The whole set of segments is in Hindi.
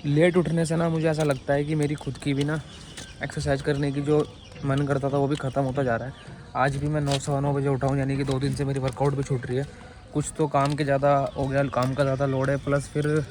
लेट उठने से ना मुझे ऐसा लगता है कि मेरी खुद की भी ना एक्सरसाइज करने की जो मन करता था वो भी ख़त्म होता जा रहा है। आज भी मैं 9 सवा 9 बजे उठा हूँ, यानी कि 2 दिन से मेरी वर्कआउट भी छूट रही है। कुछ तो काम के ज़्यादा हो गया, काम का ज़्यादा लोड है, प्लस फिर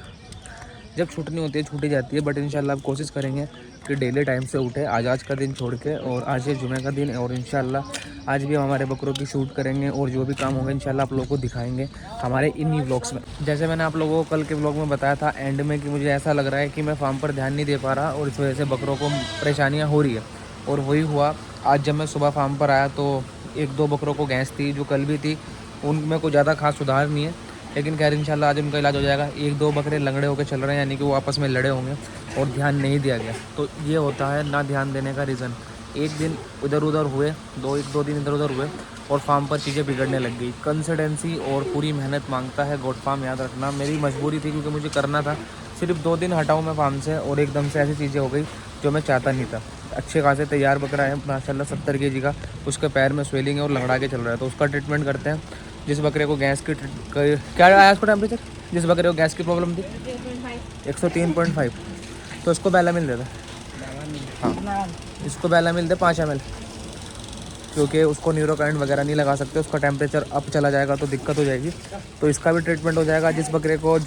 जब छूटनी होती है छूटी जाती है। बट इंशाल्लाह अब कोशिश करेंगे कि डेली टाइम से उठे, आज का दिन छोड़ के। और आज ये जुमे का दिन है और इंशाल्लाह आज भी हम हमारे बकरों की शूट करेंगे और जो भी काम होगा इंशाल्लाह आप लोगों को दिखाएंगे हमारे इन्हीं व्लॉग्स में। जैसे मैंने आप लोगों को कल के व्लॉग में बताया था एंड में कि मुझे ऐसा लग रहा है कि मैं फार्म पर ध्यान नहीं दे पा रहा और इस वजह से बकरों को परेशानियाँ हो रही है। और वही हुआ। आज जब मैं सुबह फार्म पर आया तो 1-2 बकरों को गैस थी जो कल भी थी, उनमें कोई ज़्यादा खास सुधार नहीं है, लेकिन खैर इंशाल्लाह आज उनका इलाज हो जाएगा। 1-2 बकरे लंगड़े होकर चल रहे हैं, यानी कि वो आपस में लड़े होंगे और ध्यान नहीं दिया गया। तो ये होता है ना ध्यान देने का रीज़न। एक दिन इधर उधर हुए, 1-2 दिन इधर उधर हुए और फार्म पर चीज़ें बिगड़ने लग गई। कंसिस्टेंसी और पूरी मेहनत मांगता है गोट फार्म, याद रखना। मेरी मजबूरी थी क्योंकि मुझे करना था। सिर्फ 2 दिन हटाऊँ मैं फार्म से और एकदम से ऐसी चीज़ें हो गई जो मैं चाहता नहीं था। अच्छे खासे तैयार बकरा है माशाल्लाह 70 kg का, उसके पैर में स्वेलिंग है और लंगड़ा के चल रहा है, तो उसका ट्रीटमेंट करते हैं। जिस बकरे को गैस की क्या आया उसको टेम्परेचर, जिस बकरे को गैस की प्रॉब्लम थी 103.5, तो उसको बेलामिल दे दे। हाँ, इसको बेलामिल दे 5 ml, क्योंकि उसको न्यूरोकाइन वगैरह नहीं लगा सकते, उसका टेम्परेचर अप चला जाएगा तो दिक्कत हो जाएगी। तो इसका भी ट्रीटमेंट हो जाएगा। जिस बकरे को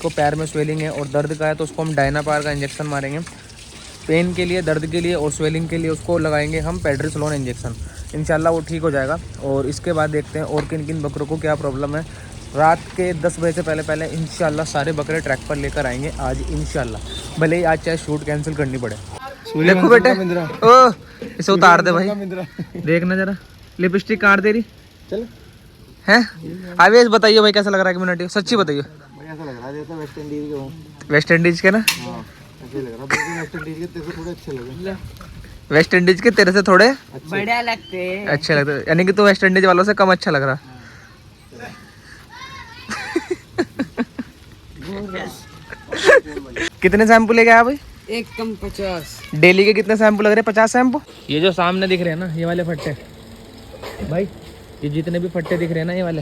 को पैर में स्वेलिंग है और दर्द का है तो उसको हम डायनापार का इंजेक्शन मारेंगे पेन के लिए, दर्द के लिए और स्वेलिंग के लिए उसको लगाएंगे हम पेड्रिसलोन इंजेक्शन। इंशाल्लाह वो ठीक हो जाएगा। और इसके बाद देखते हैं और किन किन बकरों को क्या प्रॉब्लम है। रात के 10 बजे से पहले पहले इंशाल्लाह सारे बकरे ट्रैक पर लेकर आएंगे आज इंशाल्लाह, भले ही आज चाहे शूट कैंसिल करनी पड़े। देखो बेटे, ओ इसे उतार दे भाई, देखना जरा लिपस्टिक काट दे रही चल है। आवेश बताइए भाई कैसा लग रहा है कम्युनिटी, सच्ची बताइए। ऐसा लग रहा है जैसे वेस्ट इंडीज के हो। वेस्ट इंडीज के ना, हाँ ऐसे लग रहा है। वेस्ट इंडीज के तेरे से थोड़े अच्छे लगे। वेस्ट इंडीज के तेरे से थोड़े बढ़िया लगते हैं, अच्छे लगते हैं, यानी कि तू वेस्ट इंडीज वालों से कम अच्छा लग रहा। कितने शैम्पू लेके आया भाई? एक कम 50। डेली के कितने शैम्पू लग रहे हैं? 50 शैम्पू। ये जो सामने दिख रहे हैं ना ये वाले फट्टे भाई, ये जितने भी फट्टे दिख रहे हैं ना ये वाले,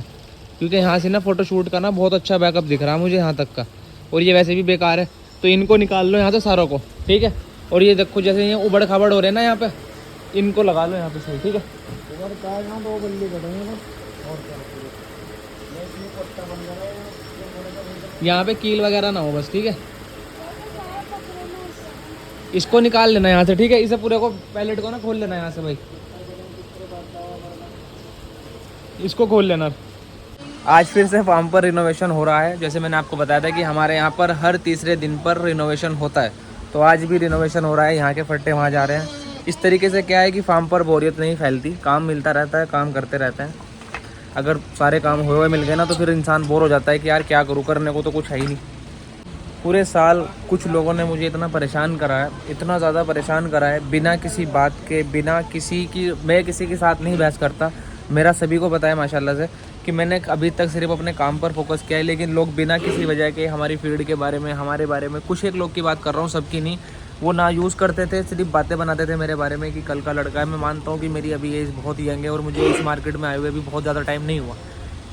क्योंकि यहाँ से ना फोटोशूट का ना बहुत अच्छा बैकअप दिख रहा है मुझे यहाँ तक का, और ये वैसे भी बेकार है, तो इनको निकाल लो यहाँ से सारों को, ठीक है। और ये देखो जैसे ये उबड़ खाबड़ हो रहे हैं ना यहाँ पे, इनको लगा लो यहाँ पे सही, ठीक है। यहाँ पे कील वगैरह ना हो बस, ठीक है। इसको निकाल लेना यहाँ से, ठीक है। इसे पूरे को पैलेट को ना खोल लेना यहाँ से भाई, इसको खोल लेना। आज फिर से फार्म पर रिनोवेशन हो रहा है। जैसे मैंने आपको बताया था कि हमारे यहाँ पर हर तीसरे दिन पर रिनोवेशन होता है, तो आज भी रिनोवेशन हो रहा है। यहाँ के फट्टे वहाँ जा रहे हैं। इस तरीके से क्या है कि फार्म पर बोरियत नहीं फैलती, काम मिलता रहता है, काम करते रहते हैं। अगर सारे काम हुए हुए मिल गए ना तो फिर इंसान बोर हो जाता है कि यार क्या करूँ, करने को तो कुछ है ही नहीं। पूरे साल कुछ लोगों ने मुझे इतना परेशान करा है, इतना ज़्यादा परेशान करा है, बिना किसी बात के, बिना किसी की, मैं किसी के साथ नहीं बहस करता, मेरा सभी को पता है माशाल्लाह से कि मैंने अभी तक सिर्फ अपने काम पर फोकस किया है। लेकिन लोग बिना किसी वजह के हमारी फील्ड के बारे में, हमारे बारे में, कुछ एक लोग की बात कर रहा हूँ, सबकी नहीं, वो ना यूज़ करते थे, सिर्फ बातें बनाते थे मेरे बारे में कि कल का लड़का है। मैं मानता हूँ कि मेरी अभी एज बहुत यंग है और मुझे इस मार्केट में आए हुए भी बहुत ज़्यादा टाइम नहीं हुआ,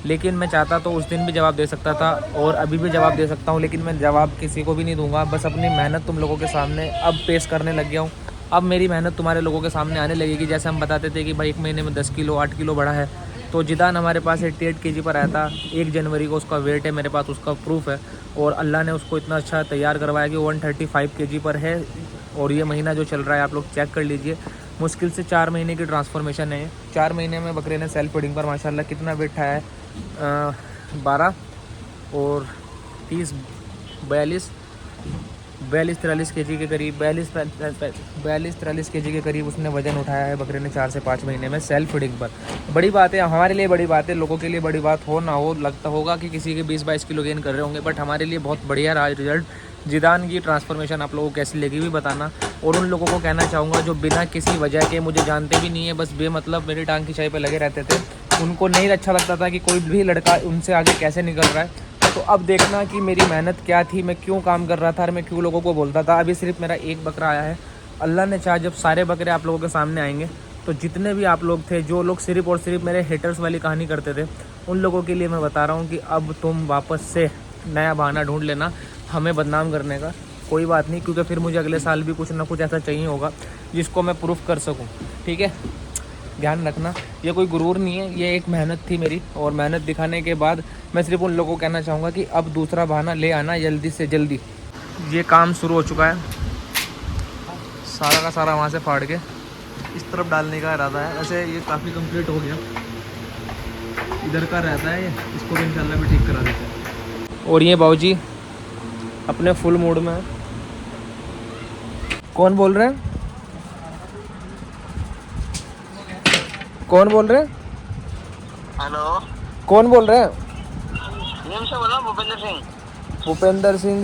लेकिन मैं चाहता तो उस दिन भी जवाब दे सकता था और अभी भी जवाब दे सकता हूँ, लेकिन मैं जवाब किसी को भी नहीं दूंगा। बस अपनी मेहनत तुम लोगों के सामने अब पेश करने लग गया हूँ। अब मेरी मेहनत तुम्हारे लोगों के सामने आने लगेगी। जैसे हम बताते थे कि भाई 1 महीने में 10 किलो 8 किलो बढ़ा है, तो जिदान हमारे पास 88 kg पर आया था, 1 जनवरी को उसका वेट है मेरे पास, उसका प्रूफ है। और अल्लाह ने उसको इतना अच्छा तैयार करवाया कि 135 kg पर है। और ये महीना जो चल रहा है आप लोग चेक कर लीजिए, मुश्किल से 4 महीने की ट्रांसफॉर्मेशन है। 4 महीने में बकरे ने सेल्फ फीडिंग पर माशाल्लाह कितना वेट उठाया है, 12 और 30 42-43 kg के करीब, 42-43 kg के करीब उसने वजन उठाया है बकरे ने 4 से 5 महीने में सेल्फ फीडिंग पर। बड़ी बात है, हमारे लिए बड़ी बात है, लोगों के लिए बड़ी बात हो ना हो, लगता होगा कि किसी के 20-22 किलो गेन कर रहे होंगे, बट हमारे लिए बहुत बढ़िया रहा रिजल्ट। जिदान की ट्रांसफॉर्मेशन आप लोगों को कैसी लगी भी बताना। और उन लोगों को कहना चाहूँगा जो बिना किसी वजह के, मुझे जानते भी नहीं है, बस बेमतलब मेरी टांग की चाय पे लगे रहते थे, उनको नहीं अच्छा लगता था कि कोई भी लड़का उनसे आगे कैसे निकल रहा है। तो अब देखना कि मेरी मेहनत क्या थी, मैं क्यों काम कर रहा था और मैं क्यों लोगों को बोलता था। अभी सिर्फ मेरा एक बकरा आया है, अल्लाह ने चाहा जब सारे बकरे आप लोगों के सामने आएंगे तो जितने भी आप लोग थे, जो लोग सिर्फ और सिर्फ मेरे हेटर्स वाली कहानी करते थे, उन लोगों के लिए मैं बता रहा हूँ कि अब तुम वापस से नया बहाना ढूंढ लेना हमें बदनाम करने का। कोई बात नहीं, क्योंकि फिर मुझे अगले साल भी कुछ ना कुछ ऐसा चाहिए होगा जिसको मैं प्रूफ कर सकूँ। ठीक है, ध्यान रखना, ये कोई गुरूर नहीं है, ये एक मेहनत थी मेरी, और मेहनत दिखाने के बाद मैं सिर्फ उन लोगों को कहना चाहूँगा कि अब दूसरा बहाना ले आना जल्दी से जल्दी। ये काम शुरू हो चुका है, सारा का सारा वहाँ से फाड़ के इस तरफ डालने का इरादा है। वैसे ये काफ़ी कंप्लीट हो गया, इधर का रहता है ये, इसको भी इंशाल्लाह भी ठीक करा देते हैं। और ये बाबूजी अपने फुल मूड में है। कौन बोल रहे हैं? कौन बोल रहे हैं? हेलो, कौन बोल रहे हैं? नेम से बोला, भूपेंद्र सिंह। भूपेंद्र सिंह,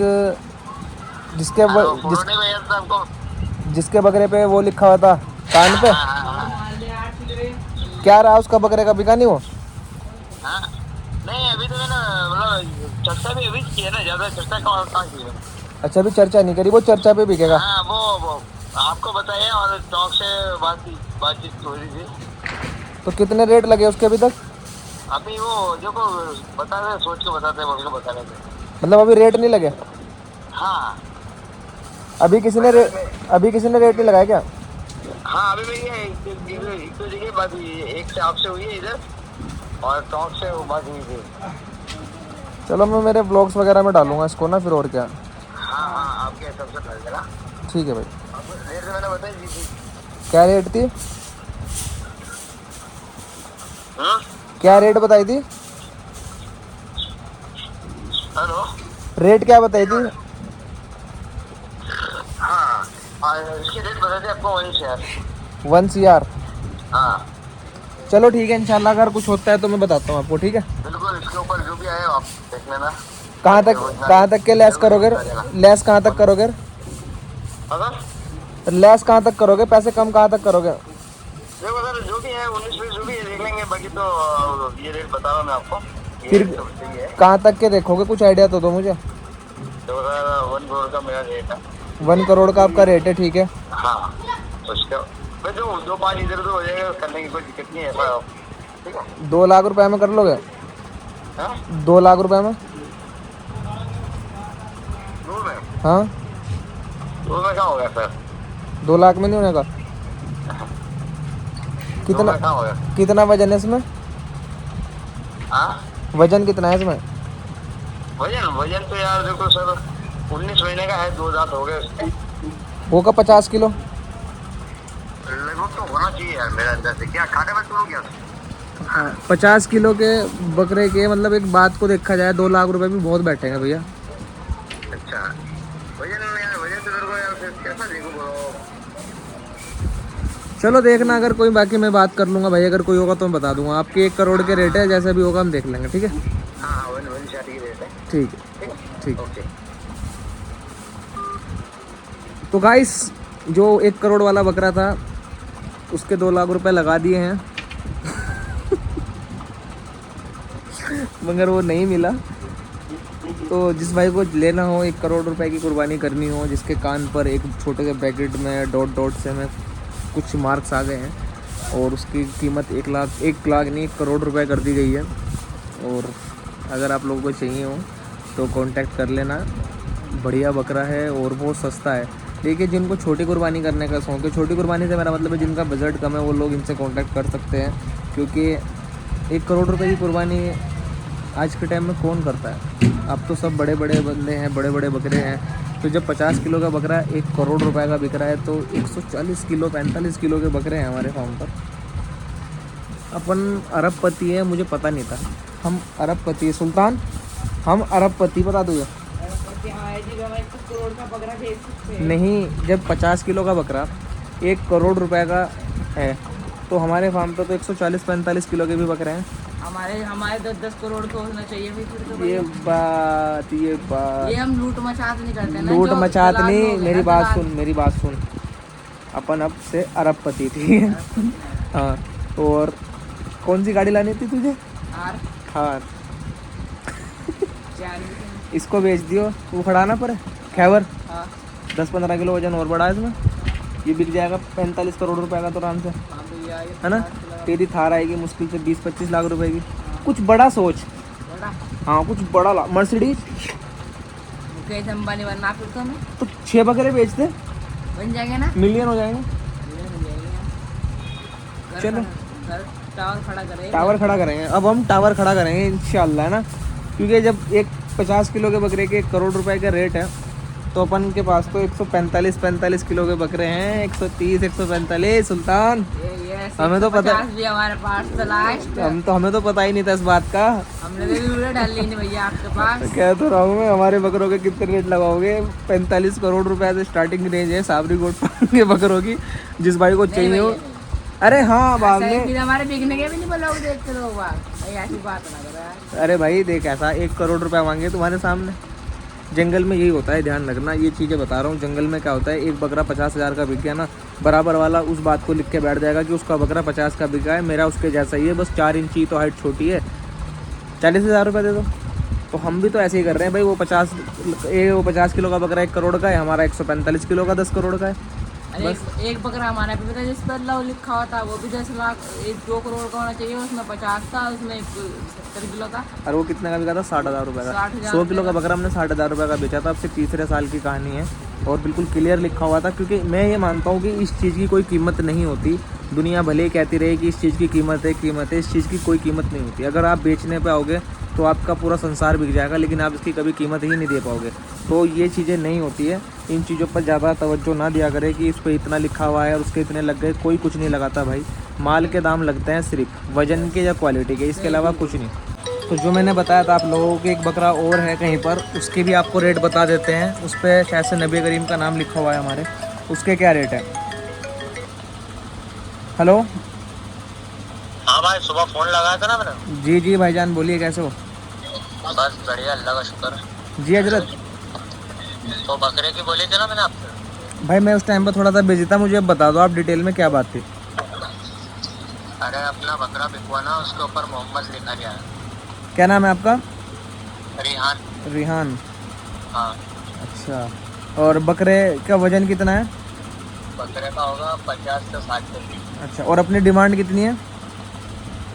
जिसके फोटो नहीं भेजा था आपको। जिसके बकरे पे वो लिखा हुआ था कान पे, क्या रहा उसका बकरे का, बिका नहीं वो? हाँ, नहीं अभी तो मैंने मतलब चर्चा भी अभी की है ना, ज्यादा चर्चा कहाँ की है। अच्छा, अभी चर्चा नहीं करी, वो चर्चा पे बिकेगा। हाँ, वो आपको बताया और टॉक से बातचीत हो रही थी। तो कितने रेट लगे उसके अभी तक? अभी वो जो को बता रहे, सोच के बताते हैं, बोल के बता रहे थे। मतलब अभी रेट नहीं लगे? हाँ, अभी किसी ने रेट नहीं लगाया क्या? हाँ अभी भी ये एक दो जगह बात हुई है, एक से आपसे हुई है इधर, और टॉक से वो बात हुई थी। चलो मैं मेरे ब्लॉग्स वगैरह में डालूंगा इसको ना, फिर और क्या। हाँ हाँ, आपके हिसाब से डाल देना। ठीक है भाई। रेट तो मैंने बताई दी थी। क्या रेट थी? हाँ? क्या रेट बताई थी? हेलो, रेट क्या बताई थी? हाँ, और इसकी रेट बता दें आपको 1 शेयर। 1 CR। हाँ चलो ठीक है, इंशाल्लाह अगर कुछ होता है तो मैं बताता हूँ आपको। ठीक है, बिल्कुल, इसके ऊपर जो भी आए आप देख लेना। कहाँ तक के लेस करोगे? लेस कहाँ तक करोगे? अगर लेस कहाँ तक करोगे? पैसे कम कहाँ तक करोगे? देखो अगर जो भी है 19-20 जो भी है देख लेंगे, बाकी तो ये रेट बता रहा मैं आपको। ये फिर रेट तो सही है। कहाँ तक के देखोगे? कुछ आइडिया तो दो मुझे। तो अगर 1 करोड़ का मेरा रेट है। 1 करोड़ का आपका रेट है, ठीक है। हाँ, तो उसका भाई जो 2-5 इधर उधर हो जाएगा, करने की कोई दिक्कत नहीं है ऐसा। ठीक है, 2 लाख रुपए में कर लोगे? हाँ 2 लाख रुपए में? दूर में हाँ, क्या हो गया सर? 2 लाख में नहीं होने का? कितना क्या हो गया? कितना वजन है इसमें? हाँ, वजन कितना है इसमें? वजन तो यार देखो सर, 19 महीने का है, 2 दांत हो गए उसके। होगा 50 किलो। लगभग तो होना चाहिए यार मेरे अंदर से। क्या खाने में शुरू किया? 50 किलो के बकरे के, मतलब एक बात को देखा जाए 2 लाख रुपए भी बहुत बैठेंगे भैया। अच्छा, वजन यार, वजन तो मेरे को यार फिर कैसा देखो बोलो। चलो देखना, अगर कोई, बाकी मैं बात कर लूँगा भाई, अगर कोई होगा तो मैं बता दूंगा। आपके 1 करोड़ के रेट है, जैसा भी होगा हम देख लेंगे। ठीक है, हाँ, वन शादी की रेट है। ठीक है, ठीक। ओके। तो गाइस, जो 1 करोड़ वाला बकरा था उसके 2 लाख रुपए लगा दिए हैं मगर वो नहीं मिला। तो जिस भाई को लेना हो, 1 करोड़ रुपए की कुर्बानी करनी हो, जिसके कान पर एक छोटे से ब्रैकेट में डॉट से में कुछ मार्क्स आ गए हैं, और उसकी कीमत 1 लाख नहीं 1 करोड़ रुपए कर दी गई है। और अगर आप लोगों को चाहिए हो तो कांटेक्ट कर लेना। बढ़िया बकरा है और बहुत सस्ता है। देखिए, जिनको छोटी कुर्बानी करने का शौक है, छोटी कुर्बानी से मेरा मतलब है जिनका बजट कम है, वो लोग इनसे कांटेक्ट कर सकते हैं, क्योंकि 1 करोड़ रुपए की कुर्बानी आज के टाइम में कौन करता है? अब तो सब बड़े बड़े बंदे हैं, बड़े बड़े बकरे हैं। तो जब 50 किलो का बकरा 1 करोड़ रुपए का बिक रहा है, तो 140 किलो 45 किलो के बकरे हैं हमारे फार्म पर। अपन अरबपति है, मुझे पता नहीं था। हम अरबपति है सुल्तान, हम अरबपति, बता दूँगा नहीं। जब 50 किलो का बकरा 1 करोड़ रुपए का है, तो हमारे फार्म पर तो 140-45 किलो के भी बकरे हैं। हमारे 10-10 करोड़ तो होना चाहिए फिर तो। ये बात ये हम लूट मचात नहीं करते ना, लूट जो मचात दलाल नहीं। लोग हैं मेरी ना, बात दलाल। सुन, मेरी बात सुन। अपन अब से अरबपति थी हाँ, और कौन सी गाड़ी लानी थी तुझे? हाँ, इसको बेच दियो, वो खड़ाना पर खैबर। 10-15 किलो वजन और बड़ा है इसमें, ये बिक जाएगा 45 करोड़ रुपए का तो आराम से, है ना। तेरी थार आएगी मुश्किल से 20-25 लाख रुपए की। कुछ बड़ा सोच। हाँ, कुछ बड़ा ला। मर्सिडीज मुकेश अंबानी बनना फिर तो हमें तो 6 बकरे बेचते, बन जाएंगे ना, मिलियन हो जाएंगे। बन जाएंगे। घर चलो। घर टावर खड़ा करेंगे। टावर खड़ा करेंगे, अब हम टावर खड़ा करेंगे इंशाल्लाह, है ना। क्योंकि जब एक 50 किलो के बकरे के 1 करोड़ रुपए का रेट है, तो अपन के पास तो 145 किलो के बकरे हैं, 130 145 सुल्तान। हमें तो पता, 50 भी हमारे पास तो लास्ट। हमें तो पता ही नहीं था इस बात का। हमने तो वीडियो डाल ली नहीं भैया आपके पास। कह तो रहा हूँ मैं, हमारे बकरों के कितने रेट लगाओगे? 45 करोड़ रुपए से स्टार्टिंग रेंज है साबरी गोट के बकरों की, जिस भाई को चाहिए हो। अरे हाँ, बाद में फिर हमारे बिकने के भी नहीं बोलोगे, देखते रहो भाई, ऐसी बात ना करो। अरे भाई देख, ऐसा 1 करोड़ रुपया मांगे तुम्हारे सामने। जंगल में यही होता है, ध्यान रखना, ये चीज़ें बता रहा हूँ। जंगल में क्या होता है, एक बकरा 50,000 का बिक गया ना, बराबर वाला उस बात को लिख के बैठ जाएगा कि उसका बकरा 50 का बिका है, मेरा उसके जैसा ही है, बस 4 इंच ही तो हाइट छोटी है, 40,000 रुपये दे दो। तो हम भी तो ऐसे ही कर रहे हैं भाई। वो 50 किलो का बकरा 1 करोड़ का है, हमारा 145 किलो का 10 करोड़ का है। अरे एक बकरा हमारा भी पता है, जिस पर अल्लाह लिखा हुआ था, वो भी 10 लाख 2 करोड़ का होना चाहिए, उसमें 50 था, उसमें 70 किलो था। और वो कितने का बिका था? 60,000 रुपये का। 60,000 100 किलो का बकरा हमने 60,000 रुपये का बेचा था। अब से तीसरे साल की कहानी है, और बिल्कुल क्लियर लिखा हुआ था। क्योंकि मैं ये मानता हूँ कि इस चीज़ की कोई कीमत नहीं होती। दुनिया भले ही कहती रहे कि इस चीज़ की कीमत है, इस चीज़ की कोई कीमत नहीं होती। अगर आप बेचने पे आओगे तो आपका पूरा संसार बिक जाएगा, लेकिन आप इसकी कभी कीमत ही नहीं दे पाओगे। तो ये चीज़ें नहीं होती है। इन चीज़ों पर ज़्यादा तवज्जो ना दिया करें कि इस पर इतना लिखा हुआ है और उसके इतने लग गए। कोई कुछ नहीं लगाता भाई, माल के दाम लगते हैं सिर्फ वजन के या क्वालिटी के, इसके अलावा कुछ नहीं। तो जो मैंने बताया था आप लोगों को, एक बकरा और है कहीं पर, उसके भी आपको रेट बता देते हैं। उस पर शायद से नबी करीम का नाम लिखा हुआ है हमारे, उसके क्या रेट है। हेलो, हाँ भाई, सुबह फोन लगाया था ना मैंने। जी जी भाईजान, बोलिए कैसे हो? बस बढ़िया, अल्लाह का शुक्र। जी हजरत। तो बकरे की बोली थी ना मैंने आपसे। भाई मैं उस टाइम पर थोड़ा सा बिजी था, मुझे अब बता दो आप डिटेल में क्या बात थी। अरे अपना बकरा बिकवाना, उसके ऊपर मोहम्मद लिखा गया है। क्या नाम है आपका? रिहान। रिहान। हाँ। अच्छा, और बकरे का वजन कितना है? बकरे का होगा 50 से 60 केजी। अच्छा, और अपनी डिमांड कितनी है?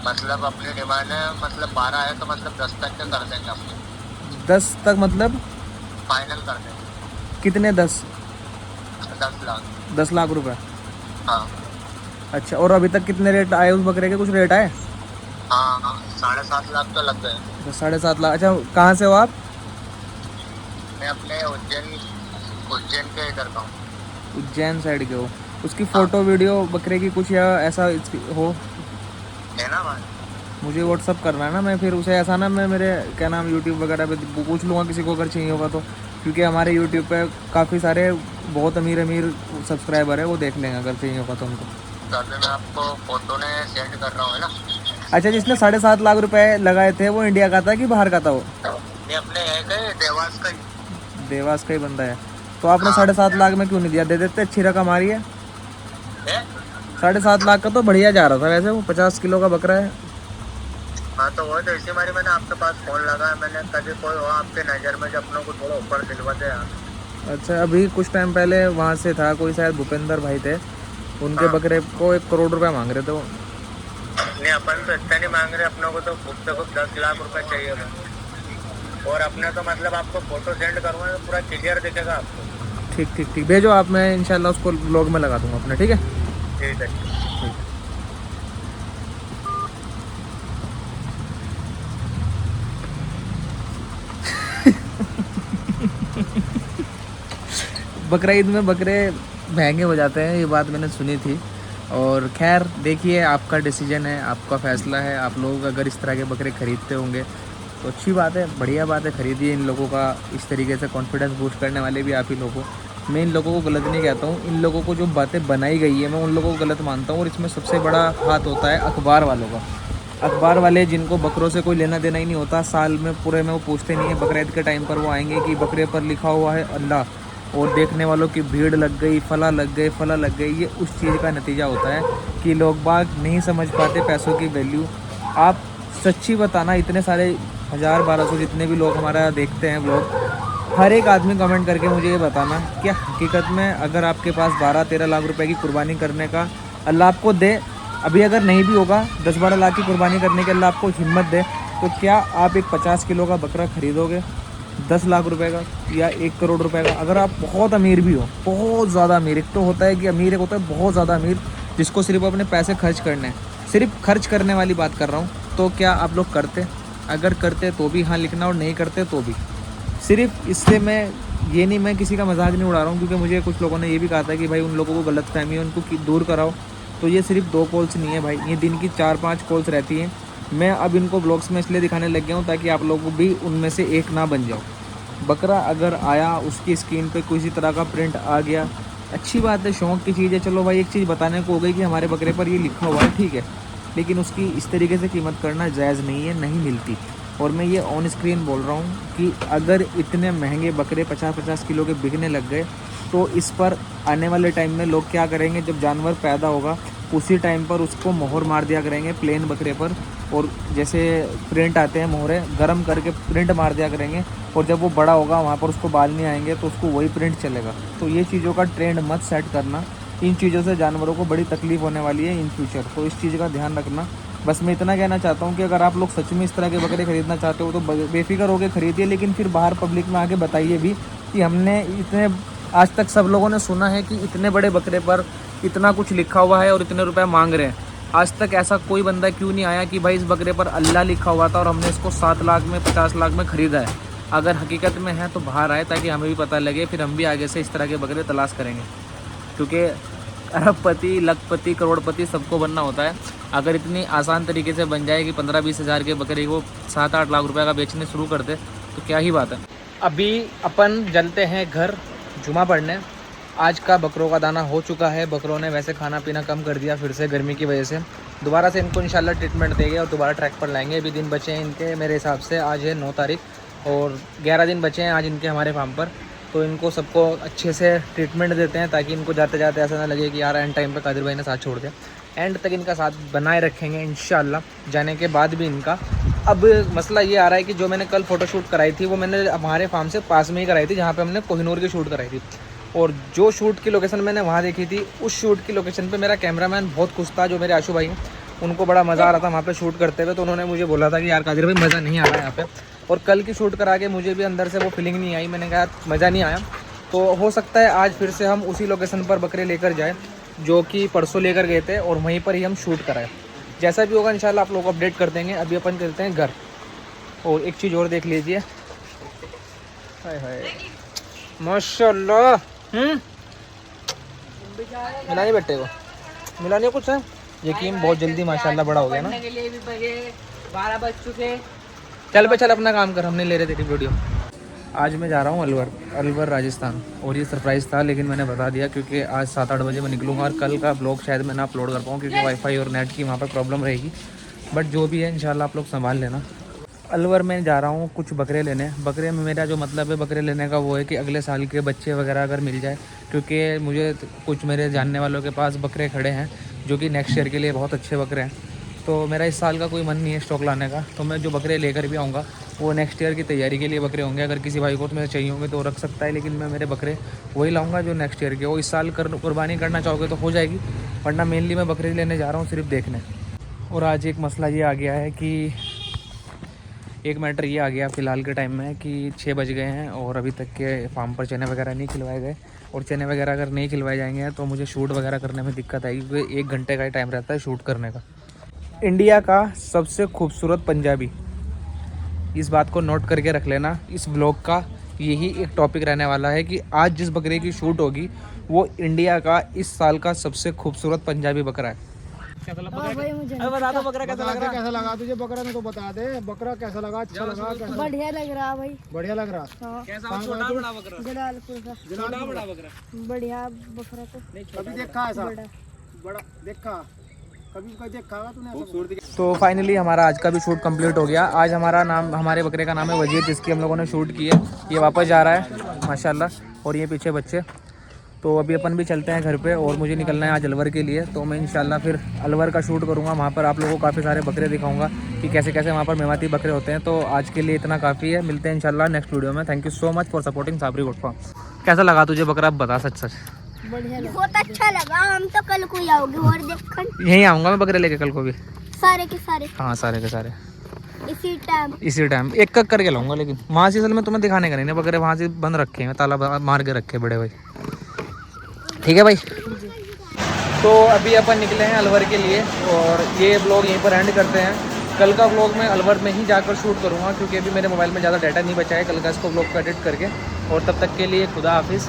मतलब अपनी डिमांड है, मतलब 12 है, तो मतलब 10 तक के कर देंगे अपने। 10 तक मतलब फाइनल कर देंगे। कितने? 10 लाख। 10 लाख रुपए। हाँ। अच्छा, और अभी तक कितने रेट आए उस बकरे के? कुछ रेट आए? हाँ, 7.5 लाख तो लग गए। तो 7.5 लाख। अच्छा, कहाँ से हो आप? मैं अपने उज्जैन के इधर का हूँ। उज्जैन साइड के हो? उसकी फ़ोटो वीडियो बकरे की कुछ या ऐसा हो है ना भाई? मुझे व्हाट्सअप करना है ना, मैं फिर उसे ऐसा ना, मैं मेरे क्या नाम यूट्यूब वगैरह पे पूछ लूँगा किसी को अगर चाहिए होगा तो। क्योंकि हमारे यूट्यूब पे काफ़ी सारे बहुत अमीर सब्सक्राइबर है, वो देख लेंगे अगर चाहिए होगा तो उनको। तो अभी मैं आपको फोटो ने सेंड कर रहा हूँ, है ना। अच्छा, जिसने 7.5 लाख रुपए लगाए थे वो इंडिया का था कि बाहर का था? वो ये अपने है के देवास का ही। देवास का ही बंदा है। तो आपने 7.5 लाख में क्यों नहीं दिया? दे देते, अच्छी रकम आ रही है। 7.5 लाख का तो बढ़िया जा रहा था वैसे, वो 50 किलो का बकरा है। हाँ, तो वो तो इसी मारी मैंने आपके पास फोन लगाया। मैंने कभी कोई हो आपके नज़र में जो अपनों को थोड़ा ऊपर दिलवा दे यार। अच्छा, अभी कुछ टाइम पहले वहाँ से था कोई, शायद भूपेंद्र भाई थे, उनके बकरे को 1 करोड़ रुपए मांग रहे थे वो। नहीं, अपन तो इतना नहीं मांग रहे, अपनों को तो खूब से खूब 10 लाख रुपए चाहिए था। और अपने तो मतलब आपको फोटो सेंड करूँगा तो पूरा क्लियर दिखेगा आपको। ठीक ठीक ठीक, भेजो आप, मैं इंशाल्लाह उसको ब्लॉग में लगा दूंगा अपने। ठीक है, ठीक है। बकरा ईद में बकरे महंगे हो जाते हैं, ये बात मैंने सुनी थी। और खैर देखिए, आपका डिसीजन है, आपका फ़ैसला है। आप लोग अगर इस तरह के बकरे ख़रीदते होंगे तो अच्छी बात है, बढ़िया बात है, ख़रीदिए। इन लोगों का इस तरीके से कॉन्फिडेंस बूस्ट करने वाले भी आप ही लोगों। मैं इन लोगों को गलत नहीं कहता हूँ, इन लोगों को जो बातें बनाई गई है मैं उन लोगों को गलत मानता हूँ। और इसमें सबसे बड़ा हाथ होता है अखबार वालों का। अखबार वाले जिनको बकरों से कोई लेना देना ही नहीं होता, साल में पूरे में वो पूछते नहीं है। बकरा ईद के टाइम पर वो आएंगे कि बकरे पर लिखा हुआ है अल्लाह, और देखने वालों की भीड़ लग गई, फला लग गई। ये उस चीज़ का नतीजा होता है कि लोग बाग नहीं समझ पाते पैसों की वैल्यू। आप सच्ची बताना, इतने सारे 1000-1200 जितने भी लोग हमारा देखते हैं ब्लॉग, हर एक आदमी कमेंट करके मुझे ये बताना कि हकीकत में अगर आपके पास 12-13 लाख रुपए की कुर्बानी करने का अल्लाह आपको दे, अभी अगर नहीं भी होगा 10-12 लाख की कुर्बानी करने के अल्लाह आपको हिम्मत दे, तो क्या आप एक 50 किलो का बकरा ख़रीदोगे? 10 लाख रुपए का या 1 करोड़ रुपए का, अगर आप बहुत अमीर भी हो, बहुत ज़्यादा अमीर, एक तो होता है कि अमीर, एक होता है बहुत ज़्यादा अमीर जिसको सिर्फ अपने पैसे खर्च करने हैं, सिर्फ खर्च करने वाली बात कर रहा हूँ, तो क्या आप लोग करते? अगर करते तो भी हाँ लिखना, और नहीं करते तो भी। सिर्फ इससे मैं किसी का मजाक नहीं उड़ा रहा हूँ, क्योंकि मुझे कुछ लोगों ने ये भी कहा था कि भाई उन लोगों को गलतफहमी है, उनको दूर कराओ। तो ये सिर्फ 2 कॉल्स नहीं है भाई, ये दिन की 4-5 कॉल्स रहती हैं। मैं अब इनको ब्लॉग्स में इसलिए दिखाने लग गया हूँ ताकि आप लोग भी उनमें से एक ना बन जाओ। बकरा अगर आया, उसकी स्किन पे किसी तरह का प्रिंट आ गया, अच्छी बात है, शौक़ की चीज़ है, चलो भाई एक चीज़ बताने को हो गई कि हमारे बकरे पर ये लिखा हुआ है, ठीक है, लेकिन उसकी इस तरीके से कीमत करना जायज़ नहीं है, नहीं मिलती। और मैं ये ऑन स्क्रीन बोल रहा हूँ कि अगर इतने महंगे बकरे 50-50 किलो के बिकने लग गए तो इस पर आने वाले टाइम में लोग क्या करेंगे, जब जानवर पैदा होगा उसी टाइम पर उसको मोहर मार दिया करेंगे प्लेन बकरे पर, और जैसे प्रिंट आते हैं मोहरे, गर्म करके प्रिंट मार दिया करेंगे, और जब वो बड़ा होगा वहाँ पर उसको बाल नहीं आएंगे तो उसको वही प्रिंट चलेगा। तो ये चीज़ों का ट्रेंड मत सेट करना, इन चीज़ों से जानवरों को बड़ी तकलीफ़ होने वाली है इन फ्यूचर, तो इस चीज़ का ध्यान रखना। बस मैं इतना कहना चाहता हूँ कि अगर आप लोग सच में इस तरह के बकरे ख़रीदना चाहते हो तो बेफिक्र होकर ख़रीदिए, लेकिन फिर बाहर पब्लिक में आके बताइए भी कि हमने इतने, आज तक सब लोगों ने सुना है कि इतने बड़े बकरे पर इतना कुछ लिखा हुआ है और इतने रुपए मांग रहे हैं। आज तक ऐसा कोई बंदा क्यों नहीं आया कि भाई इस बकरे पर अल्लाह लिखा हुआ था और हमने इसको 7 लाख में, 50 लाख में ख़रीदा है। अगर हकीकत में है तो बाहर आए ताकि हमें भी पता लगे, फिर हम भी आगे से इस तरह के बकरे तलाश करेंगे। क्योंकि अरबपति, लखपति, करोड़पति सबको बनना होता है। अगर इतनी आसान तरीके से बन जाए कि 15-20 हज़ार के बकरे को 7-8 लाख रुपए का बेचने शुरू कर दे तो क्या ही बात है। अभी अपन चलते हैं घर जुमा पढ़ने। आज का बकरों का दाना हो चुका है, बकरों ने वैसे खाना पीना कम कर दिया फिर से गर्मी की वजह से। दोबारा से इनको इंशाल्लाह ट्रीटमेंट देंगे और दोबारा ट्रैक पर लाएंगे। अभी दिन बचे हैं इनके, मेरे हिसाब से आज है 9 तारीख और 11 दिन बचे हैं आज इनके हमारे फार्म पर। तो इनको सबको अच्छे से ट्रीटमेंट देते हैं ताकि इनको जाते जाते ऐसा ना लगे कि यार एंड टाइम पे कादिर भाई ने साथ छोड़ दिया। एंड तक इनका साथ बनाए रखेंगे इंशाल्लाह। जाने के बाद भी इनका अब मसला ये आ रहा है कि जो मैंने कल फ़ोटोशूट कराई थी वो मैंने हमारे फार्म से पास में ही कराई थी, जहाँ पे हमने कोहिनूर की शूट कराई थी। और जो शूट की लोकेशन मैंने वहाँ देखी थी, उस शूट की लोकेशन पे मेरा कैमरामैन बहुत खुश था, जो मेरे आशू भाई हैं, उनको बड़ा मज़ा आ रहा था वहाँ पे शूट करते हुए। तो उन्होंने मुझे बोला था कि यार कादिर भाई मज़ा नहीं आ रहा है यहाँ पे। और कल की शूट करा के मुझे भी अंदर से वो फीलिंग नहीं आई, मैंने कहा मज़ा नहीं आया। तो हो सकता है आज फिर से हम उसी लोकेशन पर बकरे लेकर जाएँ जो कि परसों लेकर गए थे, और वहीं पर ही हम शूट कराएँ। जैसा भी होगा इंशाल्लाह आप लोगों को अपडेट कर देंगे। अभी अपन चलते हैं घर। और एक चीज़ और देख लीजिए, हाय हाय माशाल्लाह। मिला नहीं बेटे को, मिला नहीं कुछ है। यकीन बहुत जल्दी माशाल्लाह बड़ा हो गया ना। के लिए भी बजे 12 बज चुके। चल पे चल अपना काम कर, हमने ले रहे तेरी वीडियो। आज मैं जा रहा हूँ अलवर राजस्थान, और ये सरप्राइज़ था लेकिन मैंने बता दिया क्योंकि आज 7-8 बजे मैं निकलूँगा और कल का ब्लॉग शायद मैं ना अपलोड कर पाऊँ क्योंकि वाईफाई और नेट की वहाँ पर प्रॉब्लम रहेगी। बट जो भी है इंशाल्लाह आप लोग संभाल लेना। अलवर में जा रहा हूँ कुछ बकरे लेने। बकरे में मेरा जो मतलब है बकरे लेने का वो है कि अगले साल के बच्चे वगैरह अगर मिल जाए, क्योंकि मुझे कुछ मेरे जानने वालों के पास बकरे खड़े हैं जो कि नेक्स्ट ईयर के लिए बहुत अच्छे बकरे हैं। तो मेरा इस साल का कोई मन नहीं है स्टॉक लाने का, तो मैं जो बकरे लेकर भी आऊँगा वो नेक्स्ट ईयर की तैयारी के लिए बकरे होंगे। अगर किसी भाई को तो मेरे चाहिए होंगे तो रख सकता है, लेकिन मैं मेरे बकरे वही लाऊँगा जो नेक्स्ट ईयर के। वो इस साल कुर्बानी करना चाहोगे तो हो जाएगी, वरना मेनली मैं बकरे लेने जा रहा हूँ सिर्फ देखने। और आज एक मसला ये आ गया है कि एक मैटर ये आ गया फ़िलहाल के टाइम में कि 6 बज गए हैं और अभी तक के फार्म पर चने वगैरह नहीं खिलवाए गए। और चने वगैरह अगर नहीं खिलवाए जाएंगे तो मुझे शूट वगैरह करने में दिक्कत आएगी, क्योंकि 1 घंटे का ही टाइम रहता है शूट करने का। इंडिया का सबसे खूबसूरत पंजाबी, इस बात को नोट करके रख लेना। इस ब्लॉग का यही एक टॉपिक रहने वाला है कि आज जिस बकरे की शूट होगी वो इंडिया का इस साल का सबसे खूबसूरत पंजाबी बकरा है। कैसा लगा बकरा? बता दो बकरा कैसा लग रहा है? कैसा लगा तुझे बकरा ने तो बता दे। बकरा कैसा लगा? अच्छा लगा? कैसा? बढ़िया लग रहा भाई। बढ़िया लग रहा। हाँ। कैसा छोटा बड़ा बकरा? जलालपुर का छोटा बड़ा बकरा बढ़िया बकरा तो कभी देखा ऐसा बड़ा देखा? कभी देखा तूने? तो फाइनली हमारा आज का भी शूट कंप्लीट हो गया। आज हमारे बकरे का नाम है वजीर, जिसकी हम लोगों ने शूट की है। ये वापस जा रहा है माशाल्लाह, और ये पीछे बच्चे। तो अभी अपन भी चलते हैं घर पे, और मुझे निकलना है आज अलवर के लिए। तो मैं इंशाल्लाह फिर अलवर का शूट करूँगा, वहाँ पर आप लोगों को काफ़ी सारे बकरे दिखाऊंगा कि कैसे कैसे वहाँ पर मेवाती बकरे होते हैं। तो आज के लिए इतना काफ़ी है, मिलते हैं इंशाल्लाह नेक्स्ट वीडियो में। Thank you so much for supporting Sabri goat farm. कैसा लगा तुझे बकरा? अब बता सच सच। बढ़िया बहुत अच्छा लगा। हम तो कल को ही आओगे और देखन। यहीं आऊँगा मैं बकरे लेके कल को भी। सारे के सारे। हाँ सारे के सारे। इसी टाइम एक एक करके लाऊंगा, लेकिन वहाँ से असल में तुम्हें दिखाने का नहीं ना, बगैर वहाँ से बंद रखे हैं, ताला मार के रखे बड़े भाई। ठीक है भाई, तो अभी अपन निकले हैं अलवर के लिए और ये ब्लॉग यहीं पर एंड करते हैं। कल का ब्लॉग मैं अलवर में ही जाकर शूट करूँगा, क्योंकि अभी मेरे मोबाइल में ज़्यादा डाटा नहीं बचा है कल का इसको ब्लॉग को एडिट करके। और तब तक के लिए खुदा हाफिज़।